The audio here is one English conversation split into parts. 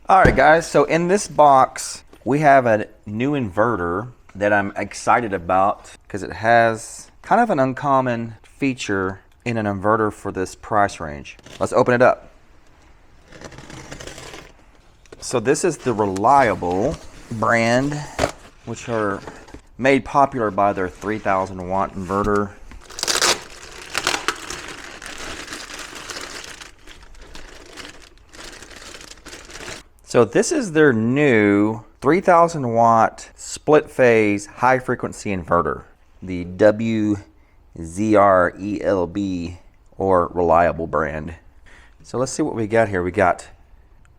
Alright guys, so in this box we have a new inverter that I'm excited about because it has kind of an uncommon feature in an inverter for this price range. Let's open it up. So this is the Reliable brand, which are made popular by their 3000 watt inverter. So this is their new 3000 watt split phase high frequency inverter, the WZRELB or Reliable brand. So let's see what we got here. We got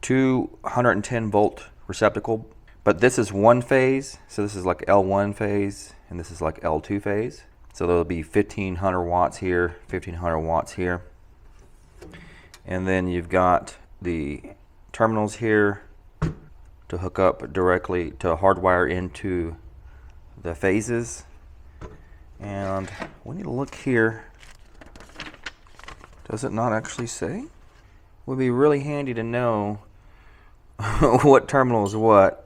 210 volt receptacle, but this is one phase. So this is like L1 phase and this is like L2 phase. So there'll be 1500 watts here, 1500 watts here. And then you've got the terminals here to hook up directly to hardwire into the phases. And we need to look here. Does it not actually say? Would be really handy to know what terminal is what.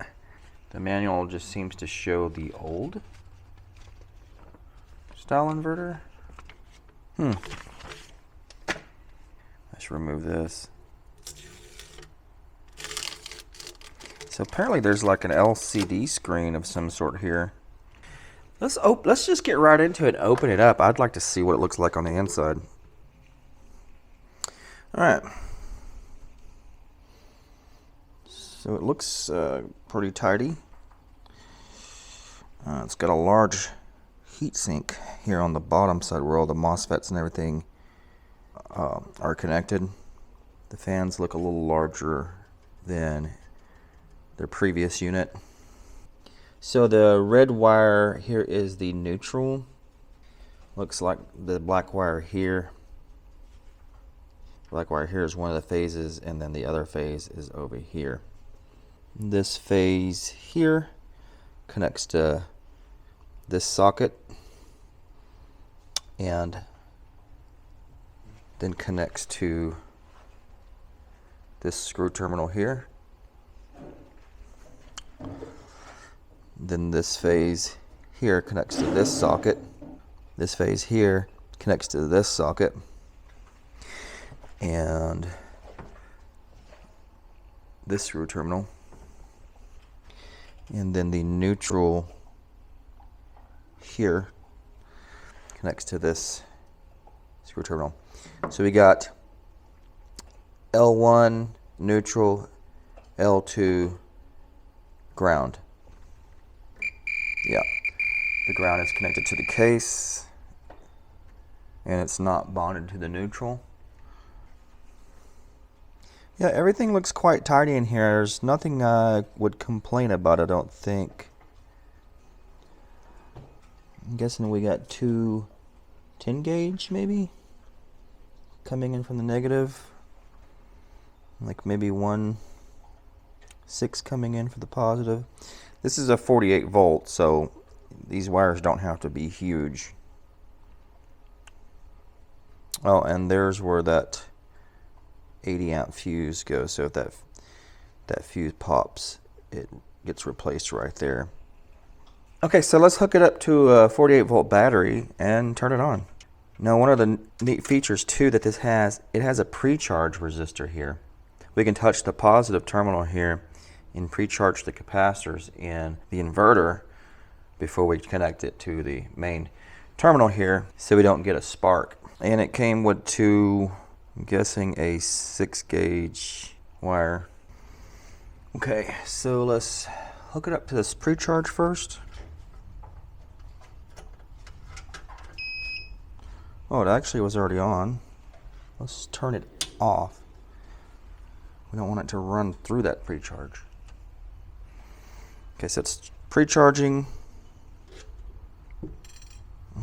The manual just seems to show the old style inverter. Let's remove this. So apparently there's like an LCD screen of some sort here. Let's just get right into it and open it up. I'd like to see what it looks like on the inside. Alright. So it looks pretty tidy. It's got a large heatsink here on the bottom side where all the MOSFETs and everything are connected. The fans look a little larger than their previous unit. So the red wire here is the neutral. Looks like the black wire here. Black wire here is one of the phases, and then the other phase is over here. This phase here connects to this socket and then connects to this screw terminal here. Then this phase here connects to this socket. This phase here connects to this socket. And this screw terminal. And then the neutral here connects to this screw terminal. So we got L1 neutral, L2 ground. Yeah, the ground is connected to the case and it's not bonded to the neutral. Yeah, everything looks quite tidy in here. There's nothing I would complain about, I don't think. I'm guessing we got two 10 gauge maybe coming in from the negative. Like maybe 1 6 coming in for the positive. This is a 48 volt, so these wires don't have to be huge. Oh, and there's where that 80 amp fuse goes. So if that fuse pops, it gets replaced right there. Okay, so let's hook it up to a 48 volt battery and turn it on. Now, one of the neat features too that this has, it has a pre-charge resistor here. We can touch the positive terminal here and pre-charge the capacitors in the inverter before we connect it to the main terminal here, so we don't get a spark. And it came with two, I'm guessing a 6 gauge wire. Okay, so let's hook it up to this pre-charge first. Oh, it actually was already on. Let's turn it off. We don't want it to run through that pre-charge. Okay, so it's pre-charging.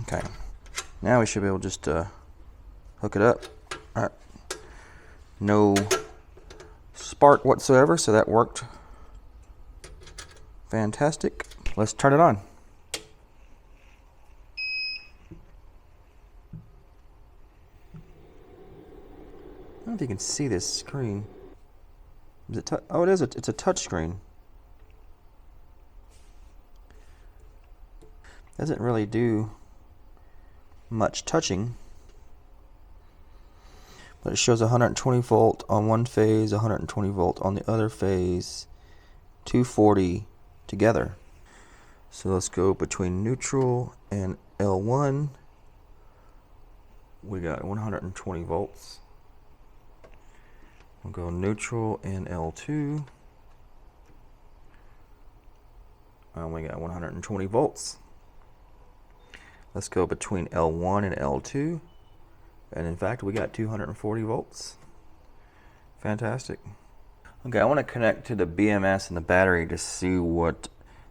Okay, now we should be able just to hook it up. All right, no spark whatsoever, so that worked fantastic. Let's turn it on. I don't know if you can see this screen. Is it? Oh, it is. It's a touch screen. Doesn't really do much touching, but it shows 120 volt on one phase, 120 volt on the other phase, 240 together. So let's go between neutral and L1. We got 120 volts. We'll go neutral and L2. And we got 120 volts. Let's go between L1 and L2. And in fact, we got 240 volts. Fantastic. Okay, I want to connect to the BMS and the battery to see what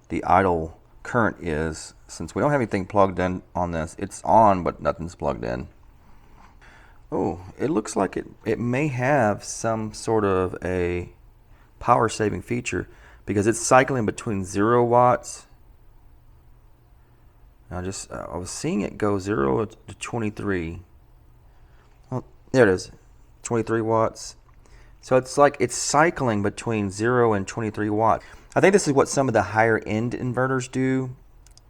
the idle current is. Since we don't have anything plugged in on this, it's on, but nothing's plugged in. Oh, it looks like it may have some sort of a power saving feature because it's cycling between 0 watts. I was seeing it go 0 to 23. Oh, there it is, 23 watts. So it's like it's cycling between 0 and 23 watts. I think this is what some of the higher end inverters do,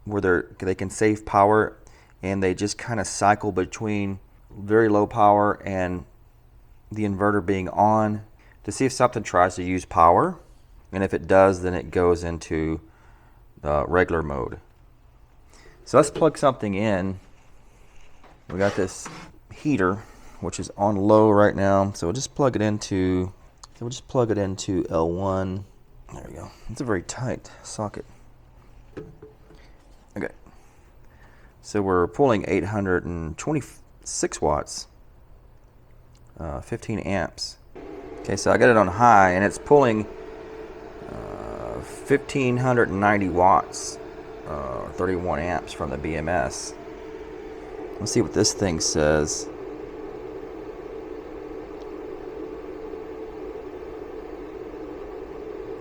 where they can save power and they just kind of cycle between very low power and the inverter being on to see if something tries to use power. And if it does, then it goes into the regular mode. So let's plug something in. We got this heater, which is on low right now. So we'll just plug it into L1. There we go. It's a very tight socket. Okay. So we're pulling 826 watts, 15 amps. Okay, so I got it on high and it's pulling 1590 watts. 31 amps from the BMS. Let's see what this thing says.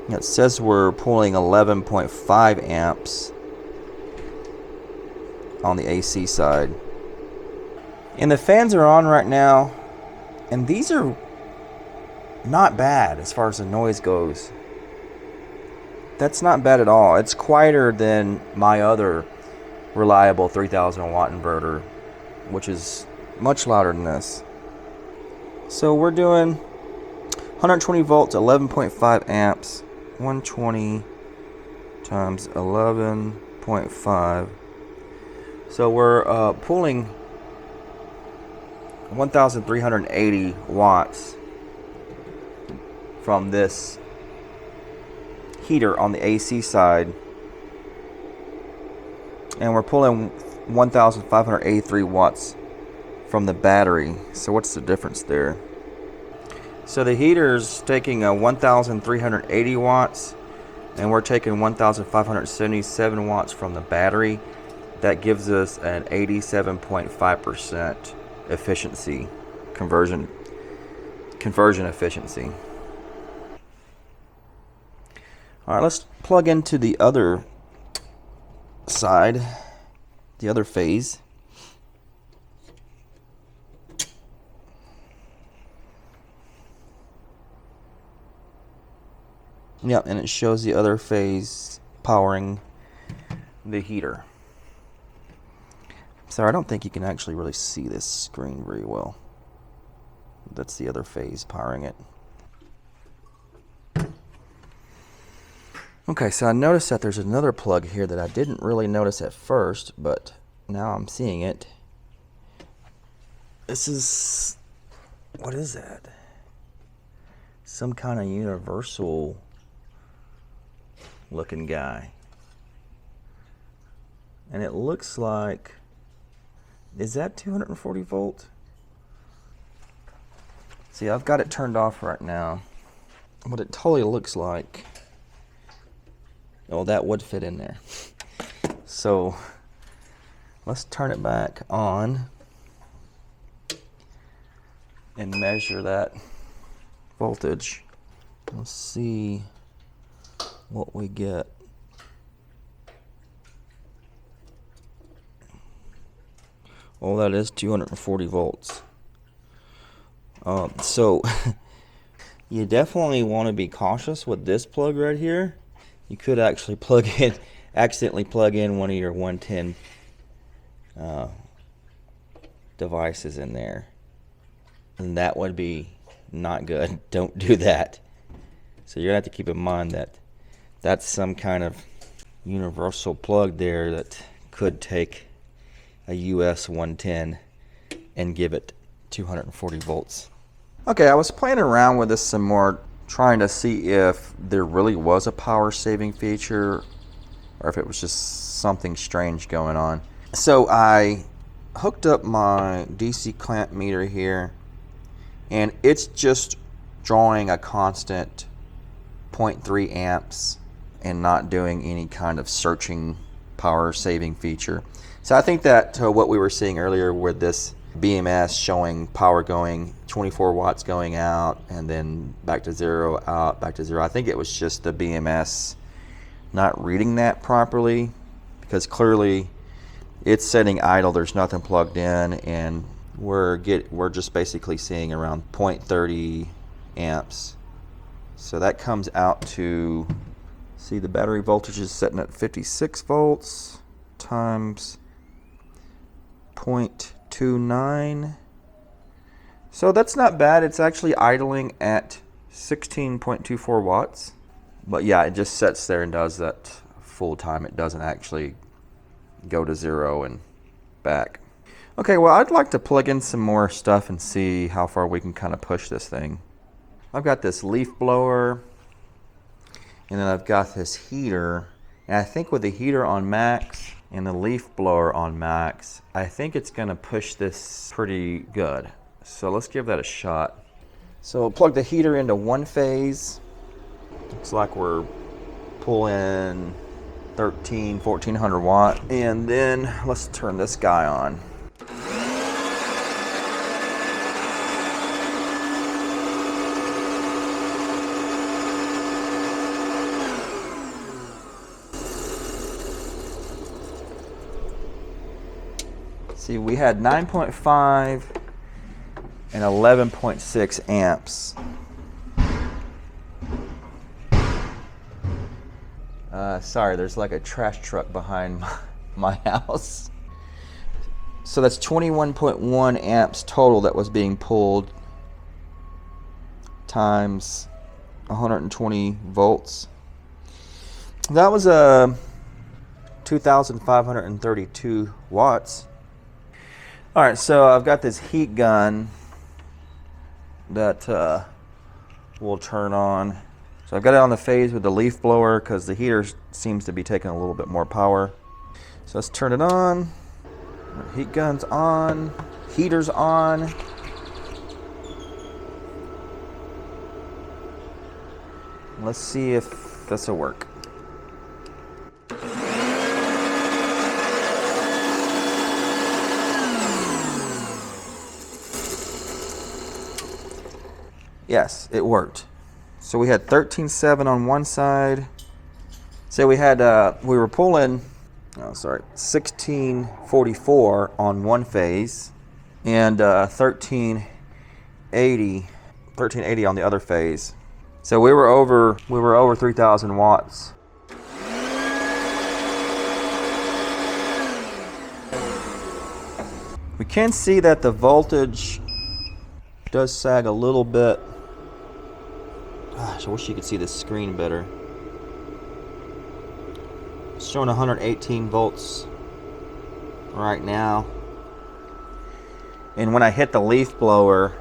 It says we're pulling 11.5 amps on the AC side. And the fans are on right now, and these are not bad as far as the noise goes. That's not bad at all. It's quieter than my other reliable 3000 watt inverter, which is much louder than this. So we're doing 120 volts, 11.5 amps, 120 times 11.5. So we're pulling 1,380 watts from this heater on the AC side, and we're pulling 1,583 watts from the battery. So what's the difference there? So the heater's taking 1,380 watts, and we're taking 1,577 watts from the battery. That gives us an 87.5% efficiency, conversion efficiency. All right, let's plug into the other side, the other phase. Yep, and it shows the other phase powering the heater. Sorry, I don't think you can actually really see this screen very well. That's the other phase powering it. Okay, so I noticed that there's another plug here that I didn't really notice at first, but now I'm seeing it. This is, what is that? Some kind of universal looking guy. And it looks like, is that 240 volt? See, I've got it turned off right now. What it totally looks like, oh, that would fit in there. So let's turn it back on and measure that voltage. Let's see what we get. Oh, that is 240 volts. So You definitely want to be cautious with this plug right here. You could actually accidentally plug in one of your 110 devices in there, and that would be not good. Don't do that. So you're gonna have to keep in mind that that's some kind of universal plug there that could take a US 110 and give it 240 volts. Okay, I was playing around with this some more, trying to see if there really was a power saving feature or if it was just something strange going on. So I hooked up my DC clamp meter here, and it's just drawing a constant 0.3 amps and not doing any kind of searching power saving feature. So I think that what we were seeing earlier with this BMS showing power going 24 watts going out and then back to zero, out, back to zero, I think it was just the BMS not reading that properly, because clearly it's setting idle, there's nothing plugged in, and we're just basically seeing around 0.30 amps. So that comes out to, see, the battery voltage is setting at 56 volts times 0.29. So that's not bad. It's actually idling at 16.24 watts. But yeah, it just sits there and does that full time. It doesn't actually go to zero and back. Okay, well, I'd like to plug in some more stuff and see how far we can kind of push this thing. I've got this leaf blower, and then I've got this heater. And I think with the heater on max and the leaf blower on max, I think it's gonna push this pretty good. So let's give that a shot. So we'll plug the heater into one phase. Looks like we're pulling 1400 watt. And then let's turn this guy on. See, we had 9.5 and 11.6 amps. Sorry, there's like a trash truck behind my house. So that's 21.1 amps total that was being pulled times 120 volts. That was a 2,532 watts. All right, so I've got this heat gun that will turn on. So I've got it on the phase with the leaf blower because the heater seems to be taking a little bit more power. So let's turn it on. Heat gun's on, heater's on. Let's see if this will work. Yes, it worked. So we had 13.7 on one side. So we had we were pulling 1644 on one phase and 1380 on the other phase. So we were over 3,000 watts. We can see that the voltage does sag a little bit. Gosh, I wish you could see the screen better. It's showing 118 volts right now. And when I hit the leaf blower,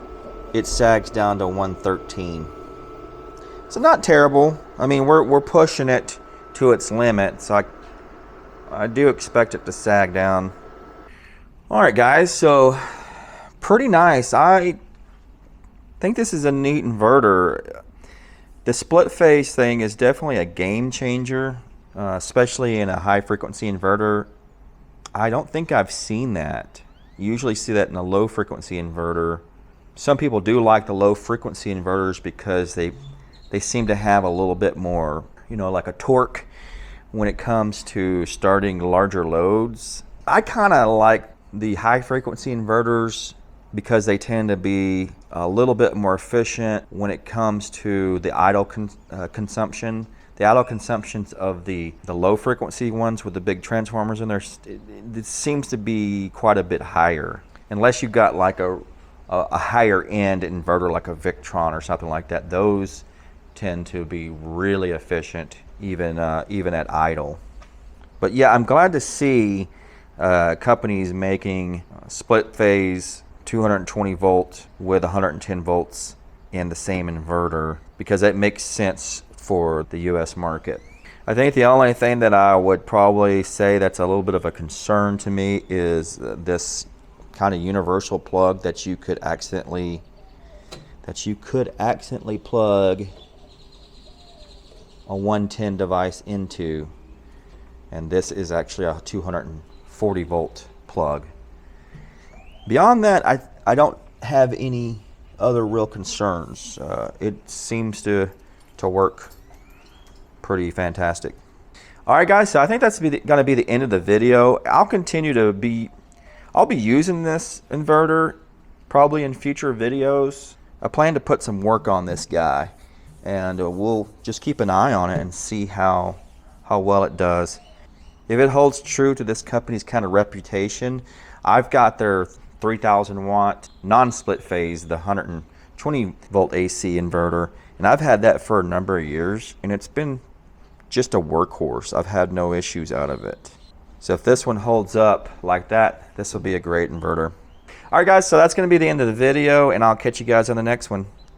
it sags down to 113. So not terrible. I mean, we're pushing it to its limit, so I do expect it to sag down. All right, guys, so pretty nice. I think this is a neat inverter. The split phase thing is definitely a game changer, especially in a high frequency inverter. I don't think I've seen that. You usually see that in a low frequency inverter. Some people do like the low frequency inverters because they seem to have a little bit more, like a torque when it comes to starting larger loads. I kind of like the high frequency inverters because they tend to be a little bit more efficient when it comes to the idle consumption. The idle consumptions of the low frequency ones with the big transformers in there, it seems to be quite a bit higher. Unless you've got like a higher end inverter like a Victron or something like that, those tend to be really efficient even at idle. But yeah, I'm glad to see companies making split phase 220 volt with 110 volts in the same inverter, because that makes sense for the US market. I think the only thing that I would probably say that's a little bit of a concern to me is this kind of universal plug that you could accidentally plug a 110 device into, and this is actually a 240 volt plug. Beyond that, I don't have any other real concerns. It seems to work pretty fantastic. All right, guys, so I think that's going to be the end of the video. I'll be using this inverter probably in future videos. I plan to put some work on this guy, and we'll just keep an eye on it and see how well it does. If it holds true to this company's kind of reputation, I've got their 3000 watt non-split phase, the 120 volt AC inverter, and I've had that for a number of years, and it's been just a workhorse. I've had no issues out of it. So if this one holds up like that, this will be a great inverter. All right, guys, so that's going to be the end of the video, and I'll catch you guys on the next one.